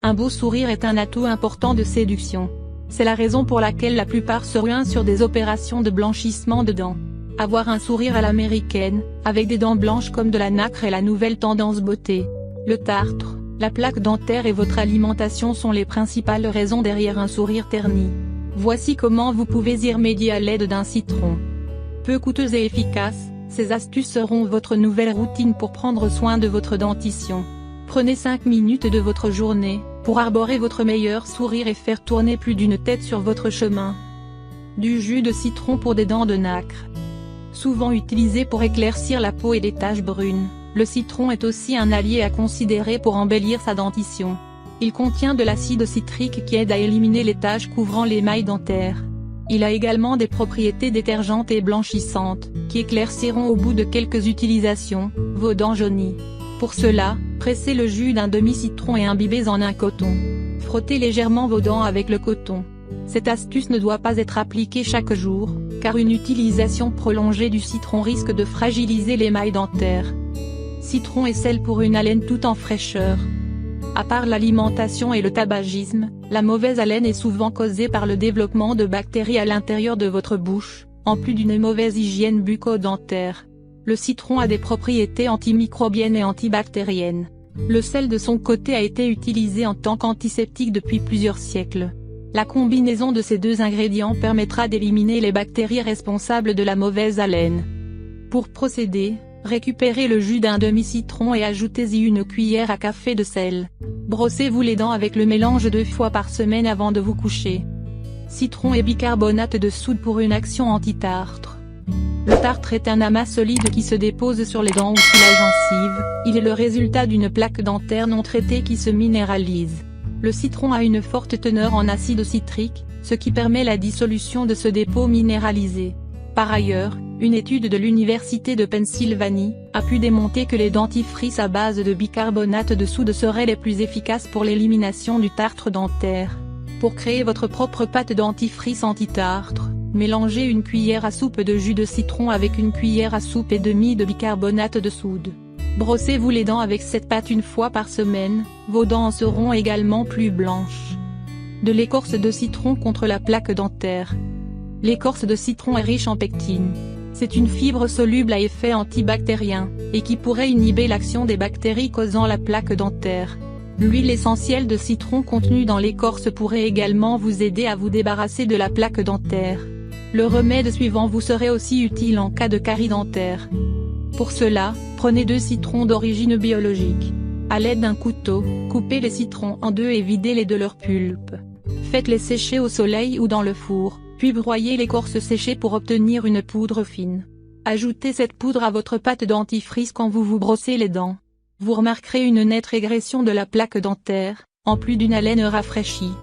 Un beau sourire est un atout important de séduction. C'est la raison pour laquelle la plupart se ruinent sur des opérations de blanchissement de dents. Avoir un sourire à l'américaine, avec des dents blanches comme de la nacre est la nouvelle tendance beauté. Le tartre, la plaque dentaire et votre alimentation sont les principales raisons derrière un sourire terni. Voici comment vous pouvez y remédier à l'aide d'un citron. Peu coûteuse et efficace, ces astuces seront votre nouvelle routine pour prendre soin de votre dentition. Prenez 5 minutes de votre journée, pour arborer votre meilleur sourire et faire tourner plus d'une tête sur votre chemin. Du jus de citron pour des dents de nacre. Souvent utilisé pour éclaircir la peau et les taches brunes, le citron est aussi un allié à considérer pour embellir sa dentition. Il contient de l'acide citrique qui aide à éliminer les taches couvrant l'émail dentaire. Il a également des propriétés détergentes et blanchissantes, qui éclairciront au bout de quelques utilisations, vos dents jaunies. Pour cela, pressez le jus d'un demi-citron et imbibez en un coton. Frottez légèrement vos dents avec le coton. Cette astuce ne doit pas être appliquée chaque jour, car une utilisation prolongée du citron risque de fragiliser l'émail dentaire. Citron et sel pour une haleine tout en fraîcheur. À part l'alimentation et le tabagisme, la mauvaise haleine est souvent causée par le développement de bactéries à l'intérieur de votre bouche, en plus d'une mauvaise hygiène bucco-dentaire. Le citron a des propriétés antimicrobiennes et antibactériennes. Le sel de son côté a été utilisé en tant qu'antiseptique depuis plusieurs siècles. La combinaison de ces deux ingrédients permettra d'éliminer les bactéries responsables de la mauvaise haleine. Pour procéder, récupérez le jus d'un demi-citron et ajoutez-y une cuillère à café de sel. Brossez-vous les dents avec le mélange 2 fois par semaine avant de vous coucher. Citron et bicarbonate de soude pour une action anti-tartre. Le tartre est un amas solide qui se dépose sur les dents ou sous la gencive. Il est le résultat d'une plaque dentaire non traitée qui se minéralise. Le citron a une forte teneur en acide citrique, ce qui permet la dissolution de ce dépôt minéralisé. Par ailleurs, une étude de l'Université de Pennsylvanie a pu démontrer que les dentifrices à base de bicarbonate de soude seraient les plus efficaces pour l'élimination du tartre dentaire. Pour créer votre propre pâte dentifrice anti-tartre, mélangez une cuillère à soupe de jus de citron avec une cuillère à soupe et demie de bicarbonate de soude. Brossez-vous les dents avec cette pâte 1 fois par semaine, vos dents en seront également plus blanches. De l'écorce de citron contre la plaque dentaire. L'écorce de citron est riche en pectine. C'est une fibre soluble à effet antibactérien, et qui pourrait inhiber l'action des bactéries causant la plaque dentaire. L'huile essentielle de citron contenue dans l'écorce pourrait également vous aider à vous débarrasser de la plaque dentaire. Le remède suivant vous serait aussi utile en cas de carie dentaire. Pour cela, prenez 2 citrons d'origine biologique. À l'aide d'un couteau, coupez les citrons en 2 et videz-les de leur pulpe. Faites-les sécher au soleil ou dans le four, puis broyez l'écorce séchée pour obtenir une poudre fine. Ajoutez cette poudre à votre pâte dentifrice quand vous vous brossez les dents. Vous remarquerez une nette régression de la plaque dentaire, en plus d'une haleine rafraîchie.